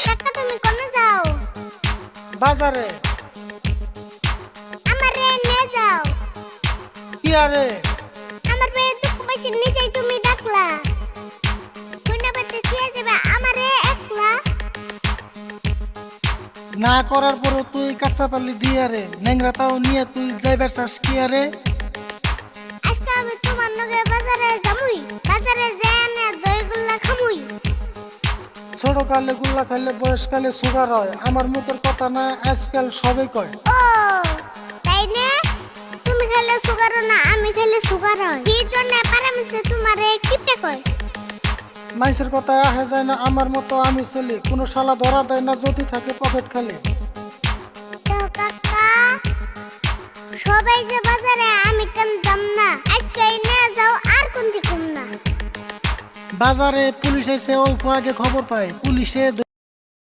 কাকা তুমি কোনে যাও? বাজারে। আমারে নিয়ে যাও। কি আরে? আমার পেয়ে দুঃখ পাইছি নিচেই তুমি ডাকলা। কইনা বেতে খেয়ে যাবে আমারে একলা। না করার পরও তুই কাঁচা পাল্লি দিয়ে রে, ন্যাংরাটাও নিয়ে তুই যাইবার চাস কি আরে? আজকে আমি তোমার নগে বাজারে যামুই। বাজারে যেয়ে না দইগুল্লা খামুই। ছোট কালে গুল্লা খাইলে বয়সকালে সুগার হয়। আমার মুখের কথা না, আজকাল সবাই কয়। ও তাই না? তুমি খেলে সুগার না, আমি খেলে সুগার হয়। কি জন্য পারামিছে তোমারে কিপটে কয়? মানুষের কথা আহে যায় না, আমার মতো আমি চলি। কোনো শালা ধরা দেয় না যদি থাকে পকেট খালি। তো কাকা সবাই যে বাজারে আমি কেন যাম না? আজকে নিয়ে যাও আর কোন দিকুম না। বাজারে পুলিশ এসে অল্প আগে খবর পায়, পুলিশে